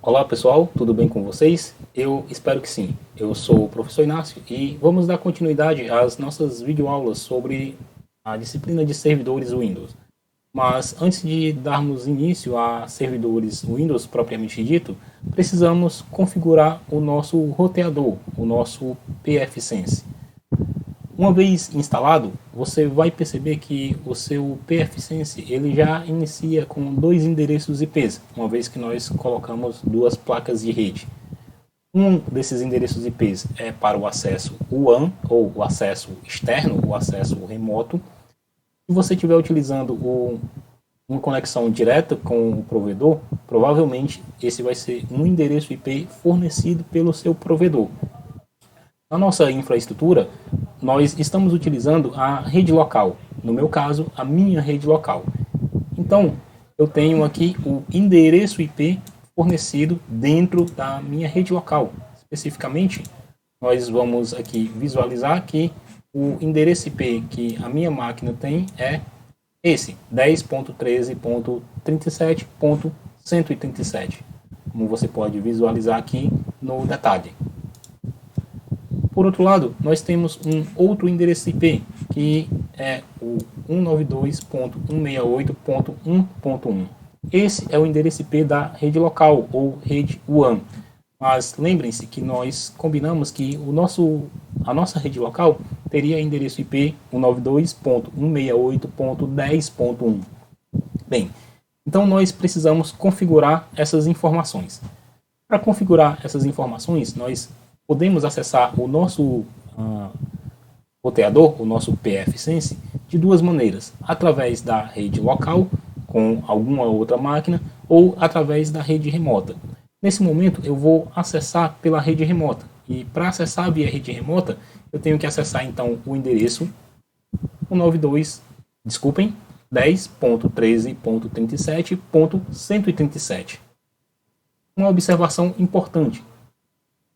Olá pessoal, tudo bem com vocês? Eu espero que sim. Eu sou o professor Inácio e vamos dar continuidade às nossas videoaulas sobre a disciplina de servidores Windows. Mas antes de darmos início a servidores Windows propriamente dito, precisamos configurar o nosso roteador, o nosso pfSense. Uma vez instalado, você vai perceber que o seu pfSense ele já inicia com dois endereços IPs, uma vez que nós colocamos duas placas de rede. Um desses endereços IPs é para o acesso WAN, ou o acesso externo, o acesso remoto. Se você estiver utilizando uma conexão direta com o provedor, provavelmente esse vai ser um endereço IP fornecido pelo seu provedor. Na nossa infraestrutura, nós estamos utilizando a rede local. No meu caso, a minha rede local. Então, eu tenho aqui o endereço IP fornecido dentro da minha rede local. Especificamente, nós vamos aqui visualizar que o endereço IP que a minha máquina tem é esse, 10.13.37.187, como você pode visualizar aqui no detalhe. Por outro lado, nós temos um outro endereço IP, que é o 192.168.1.1. Esse é o endereço IP da rede local, ou rede WAN. Mas lembrem-se que nós combinamos que a nossa rede local teria endereço IP 192.168.10.1. Bem, então nós precisamos configurar essas informações. Para configurar essas informações, nós podemos acessar o nosso roteador, o nosso pfSense, de duas maneiras: através da rede local, com alguma outra máquina, ou através da rede remota. Nesse momento, eu vou acessar pela rede remota. E para acessar via rede remota, eu tenho que acessar então o endereço 10.13.37.187. Uma observação importante: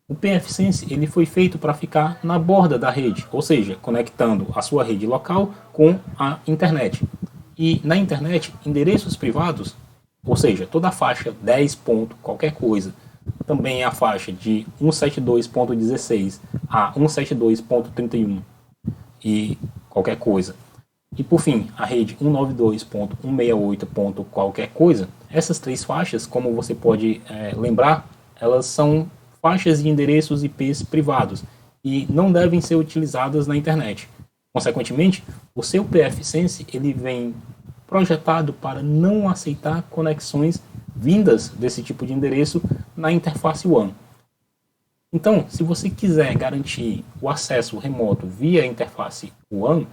o pfSense ele foi feito para ficar na borda da rede, ou seja, conectando a sua rede local com a internet. E na internet, endereços privados, ou seja, toda a faixa 10. Qualquer coisa, também a faixa de 172.16 a 172.31 e qualquer coisa. E por fim, a rede 192.168. Qualquer coisa. Essas três faixas, como você pode lembrar, elas são faixas de endereços IPs privados e não devem ser utilizadas na internet. Consequentemente, o seu pfSense ele vem projetado para não aceitar conexões vindas desse tipo de endereço na interface WAN. Então, se você quiser garantir o acesso remoto via interface WAN,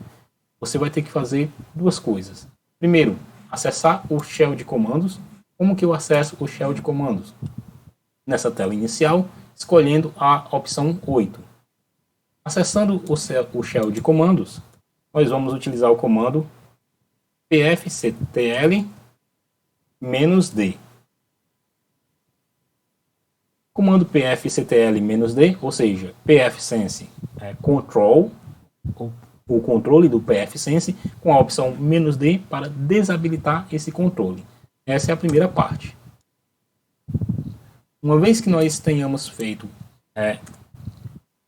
você vai ter que fazer duas coisas. Primeiro, acessar o shell de comandos. Como que eu acesso o shell de comandos? Nessa tela inicial, escolhendo a opção 8. Acessando o shell de comandos, nós vamos utilizar o comando pfctl-d. Comando pfctl-d, ou seja, pfSense control, o controle do pfSense, com a opção "-d" para desabilitar esse controle. Essa é a primeira parte. Uma vez que nós tenhamos feito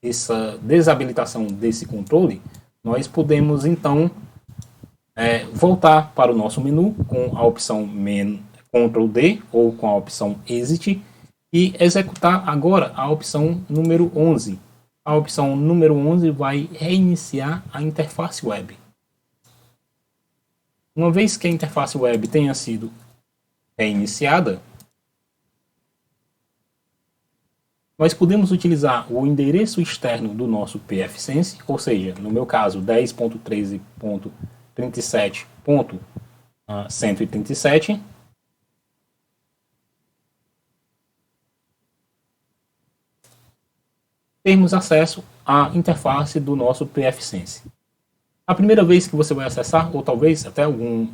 essa desabilitação desse controle, nós podemos então voltar para o nosso menu com a opção Ctrl D ou com a opção Exit e executar agora a opção número 11. A opção número 11 vai reiniciar a interface web. Uma vez que a interface web tenha sido reiniciada, nós podemos utilizar o endereço externo do nosso pfSense, ou seja, no meu caso 10.13.37.187, termos acesso à interface do nosso pfSense. A primeira vez que você vai acessar, ou talvez até algumas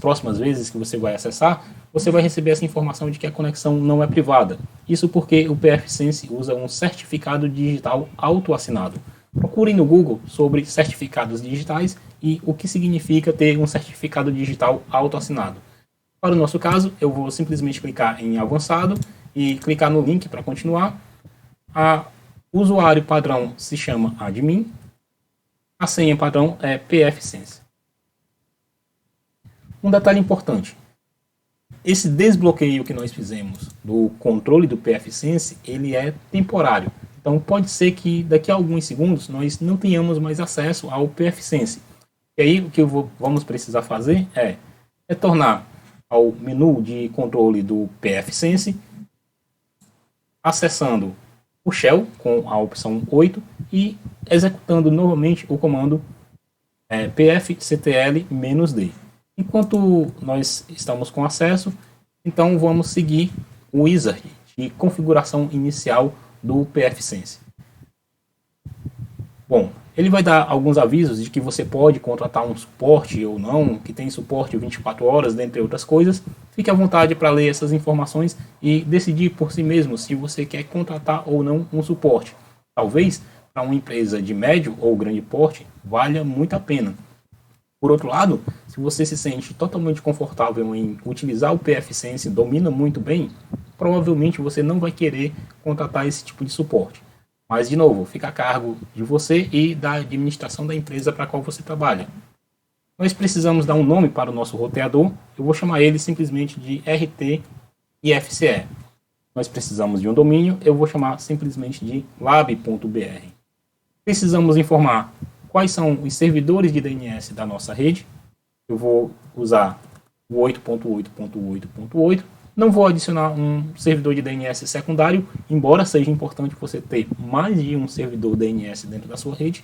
próximas vezes que você vai acessar, você vai receber essa informação de que a conexão não é privada. Isso porque o pfSense usa um certificado digital autoassinado. Procurem no Google sobre certificados digitais e o que significa ter um certificado digital autoassinado. Para o nosso caso, eu vou simplesmente clicar em avançado e clicar no link para continuar. O usuário padrão se chama admin. A senha padrão é pfSense. Um detalhe importante. Esse desbloqueio que nós fizemos do controle do pfSense, ele é temporário. Então pode ser que daqui a alguns segundos nós não tenhamos mais acesso ao pfSense. E aí o que vamos precisar fazer é retornar ao menu de controle do pfSense, acessando o shell com a opção 8 e executando novamente o comando pfctl-d. Enquanto nós estamos com acesso, então vamos seguir o wizard de configuração inicial do pfSense. Bom, ele vai dar alguns avisos de que você pode contratar um suporte ou não, que tem suporte 24 horas, dentre outras coisas. Fique à vontade para ler essas informações e decidir por si mesmo se você quer contratar ou não um suporte. Talvez para uma empresa de médio ou grande porte valha muito a pena. Por outro lado, se você se sente totalmente confortável em utilizar o pfSense, domina muito bem, provavelmente você não vai querer contratar esse tipo de suporte. Mas, de novo, fica a cargo de você e da administração da empresa para a qual você trabalha. Nós precisamos dar um nome para o nosso roteador. Eu vou chamar ele simplesmente de RT-IFCE. Nós precisamos de um domínio. Eu vou chamar simplesmente de lab.br. Precisamos informar quais são os servidores de DNS da nossa rede. Eu vou usar o 8.8.8.8. Não vou adicionar um servidor de DNS secundário, embora seja importante você ter mais de um servidor DNS dentro da sua rede.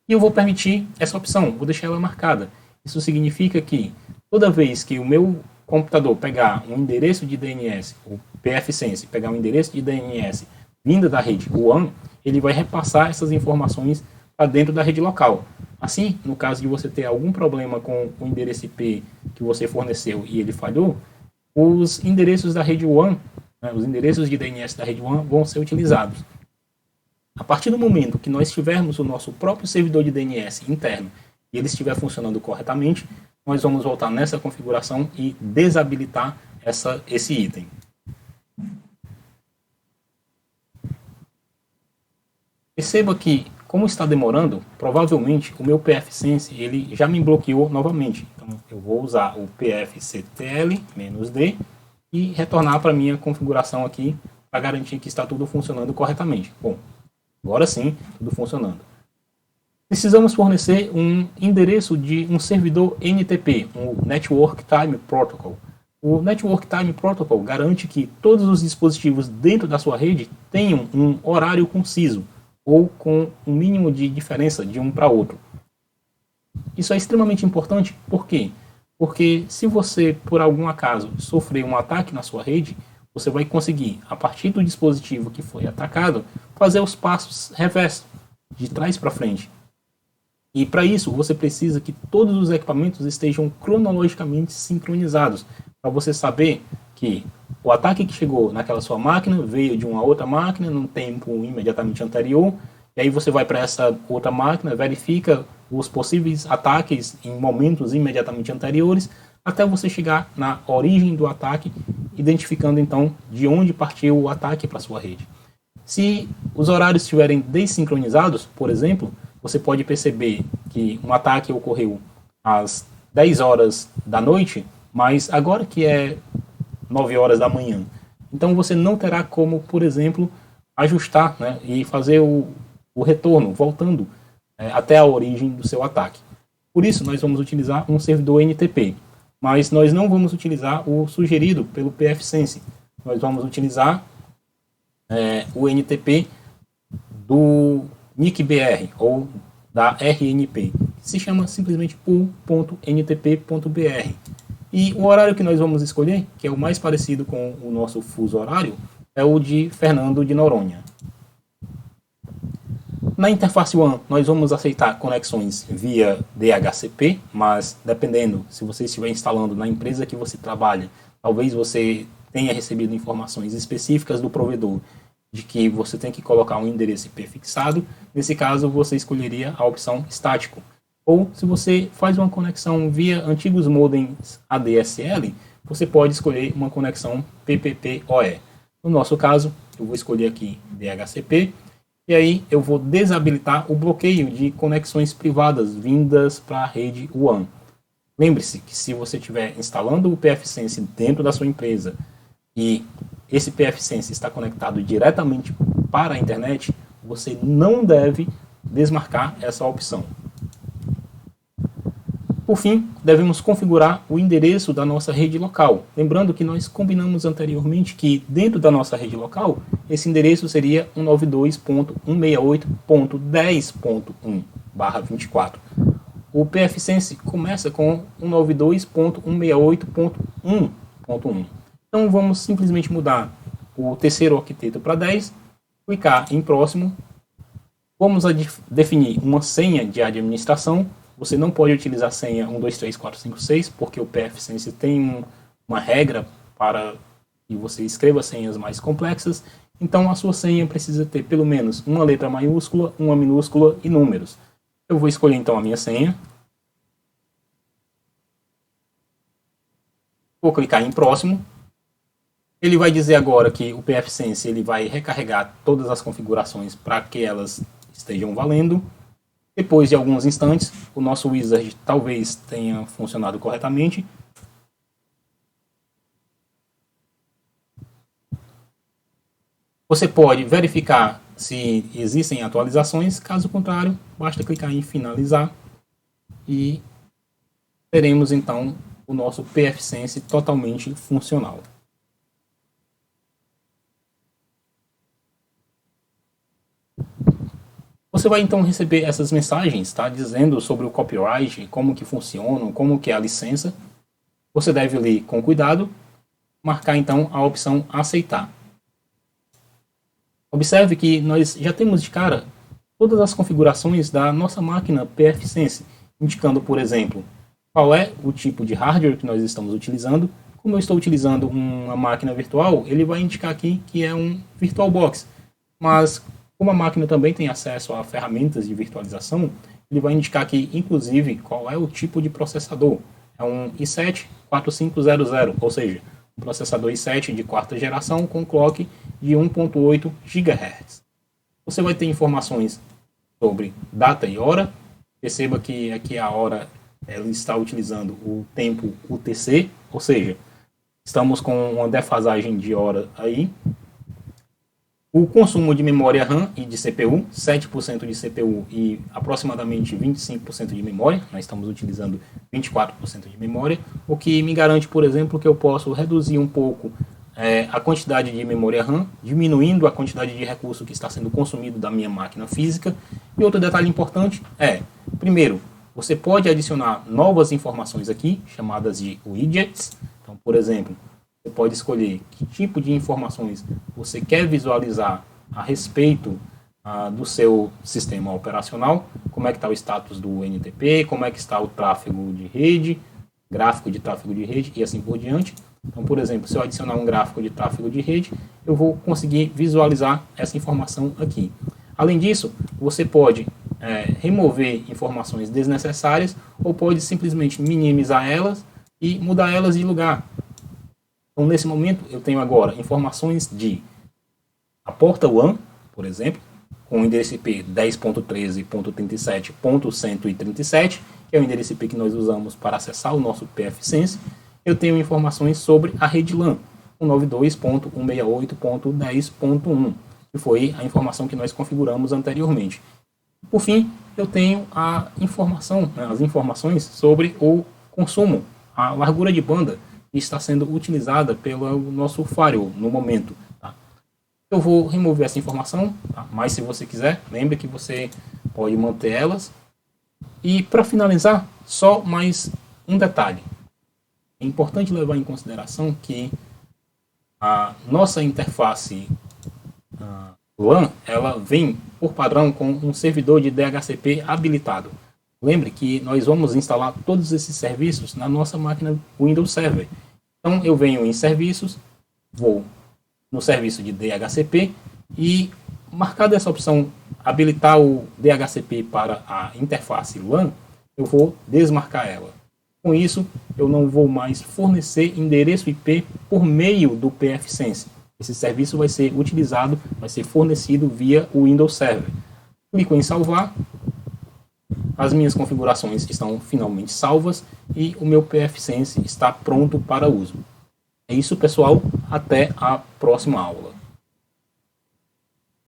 E eu vou permitir essa opção, vou deixar ela marcada. Isso significa que toda vez que o meu computador pegar um endereço de DNS, o pfSense, pegar um endereço de DNS vinda da rede WAN, ele vai repassar essas informações para dentro da rede local. Assim, no caso de você ter algum problema com o endereço IP que você forneceu e ele falhou, os endereços da rede WAN, os endereços de DNS da rede WAN vão ser utilizados. A partir do momento que nós tivermos o nosso próprio servidor de DNS interno e ele estiver funcionando corretamente, nós vamos voltar nessa configuração e desabilitar esse item. Perceba que, como está demorando, provavelmente o meu pfSense ele já me bloqueou novamente. Então eu vou usar o pfctl-d e retornar para a minha configuração aqui para garantir que está tudo funcionando corretamente. Bom, agora sim, tudo funcionando. Precisamos fornecer um endereço de um servidor NTP, um Network Time Protocol. O Network Time Protocol garante que todos os dispositivos dentro da sua rede tenham um horário conciso, ou com um mínimo de diferença de um para outro. Isso é extremamente importante, por quê? Porque se você, por algum acaso, sofrer um ataque na sua rede, você vai conseguir, a partir do dispositivo que foi atacado, fazer os passos reversos, de trás para frente. E para isso, você precisa que todos os equipamentos estejam cronologicamente sincronizados, para você saber que o ataque que chegou naquela sua máquina veio de uma outra máquina num tempo imediatamente anterior, e aí você vai para essa outra máquina, verifica os possíveis ataques em momentos imediatamente anteriores, até você chegar na origem do ataque, identificando então de onde partiu o ataque para a sua rede. Se os horários estiverem desincronizados, por exemplo, você pode perceber que um ataque ocorreu às 10 horas da noite, mas agora que é 9 horas da manhã. Então você não terá como, por exemplo, ajustar, e fazer o retorno, voltando até a origem do seu ataque. Por isso, nós vamos utilizar um servidor NTP, mas nós não vamos utilizar o sugerido pelo pfSense. Nós vamos utilizar o NTP do NICBR, ou da RNP, que se chama simplesmente pool.ntp.br. E o horário que nós vamos escolher, que é o mais parecido com o nosso fuso horário, é o de Fernando de Noronha. Na interface WAN, nós vamos aceitar conexões via DHCP, mas dependendo, se você estiver instalando na empresa que você trabalha, talvez você tenha recebido informações específicas do provedor de que você tem que colocar um endereço IP fixado. Nesse caso, você escolheria a opção estático. Ou, se você faz uma conexão via antigos modems ADSL, você pode escolher uma conexão PPPoE. No nosso caso, eu vou escolher aqui DHCP, e aí eu vou desabilitar o bloqueio de conexões privadas vindas para a rede WAN. Lembre-se que se você estiver instalando o pfSense dentro da sua empresa e esse pfSense está conectado diretamente para a internet, você não deve desmarcar essa opção. Por fim, devemos configurar o endereço da nossa rede local. Lembrando que nós combinamos anteriormente que dentro da nossa rede local, esse endereço seria 192.168.10.1/24. O pfSense começa com 192.168.1.1. Então vamos simplesmente mudar o terceiro octeto para 10, clicar em próximo. Vamos definir uma senha de administração. Você não pode utilizar a senha 123456, porque o pfSense tem uma regra para que você escreva senhas mais complexas. Então a sua senha precisa ter pelo menos uma letra maiúscula, uma minúscula e números. Eu vou escolher então a minha senha. Vou clicar em próximo. Ele vai dizer agora que o pfSense ele vai recarregar todas as configurações para que elas estejam valendo. Depois de alguns instantes, o nosso wizard talvez tenha funcionado corretamente. Você pode verificar se existem atualizações, caso contrário, basta clicar em finalizar e teremos então o nosso pfSense totalmente funcional. Você vai então receber essas mensagens, tá, dizendo sobre o copyright, como que funciona, como que é a licença. Você deve ler com cuidado, marcar então a opção aceitar. Observe que nós já temos de cara todas as configurações da nossa máquina pfSense, indicando, por exemplo, qual é o tipo de hardware que nós estamos utilizando. Como eu estou utilizando uma máquina virtual, ele vai indicar aqui que é um VirtualBox, mas como a máquina também tem acesso a ferramentas de virtualização, ele vai indicar aqui, inclusive, qual é o tipo de processador. É um i7 4500, ou seja, um processador i7 de quarta geração com clock de 1.8 GHz. Você vai ter informações sobre data e hora. Perceba que aqui a hora ela está utilizando o tempo UTC, ou seja, estamos com uma defasagem de hora aí. O consumo de memória RAM e de CPU, 7% de CPU e aproximadamente 25% de memória. Nós estamos utilizando 24% de memória, o que me garante, por exemplo, que eu posso reduzir um pouco a quantidade de memória RAM, diminuindo a quantidade de recurso que está sendo consumido da minha máquina física. E outro detalhe importante é, primeiro, você pode adicionar novas informações aqui, chamadas de widgets. Então, por exemplo, você pode escolher que tipo de informações você quer visualizar a respeito do seu sistema operacional, como é que está o status do NTP, como é que está o tráfego de rede, gráfico de tráfego de rede e assim por diante. Então, por exemplo, se eu adicionar um gráfico de tráfego de rede, eu vou conseguir visualizar essa informação aqui. Além disso, você pode remover informações desnecessárias ou pode simplesmente minimizar elas e mudar elas de lugar. Então, nesse momento, eu tenho agora informações de a porta WAN, por exemplo, com o endereço IP 10.13.37.137, que é o endereço IP que nós usamos para acessar o nosso pfSense. Eu tenho informações sobre a rede LAN, 192.168.10.1, que foi a informação que nós configuramos anteriormente. Por fim, eu tenho as informações sobre o consumo, a largura de banda que está sendo utilizada pelo nosso firewall no momento. Tá? Eu vou remover essa informação, tá? Mas se você quiser, lembre que você pode manter elas. E para finalizar, só mais um detalhe. É importante levar em consideração que a nossa interface LAN, ela vem por padrão com um servidor de DHCP habilitado. Lembre que nós vamos instalar todos esses serviços na nossa máquina Windows Server. Então eu venho em serviços, vou no serviço de DHCP e marcada essa opção habilitar o DHCP para a interface LAN, eu vou desmarcar ela. Com isso, eu não vou mais fornecer endereço IP por meio do pfSense. Esse serviço vai ser utilizado, vai ser fornecido via o Windows Server. Clico em salvar, as minhas configurações estão finalmente salvas e o meu pfSense está pronto para uso. É isso, pessoal. Até a próxima aula.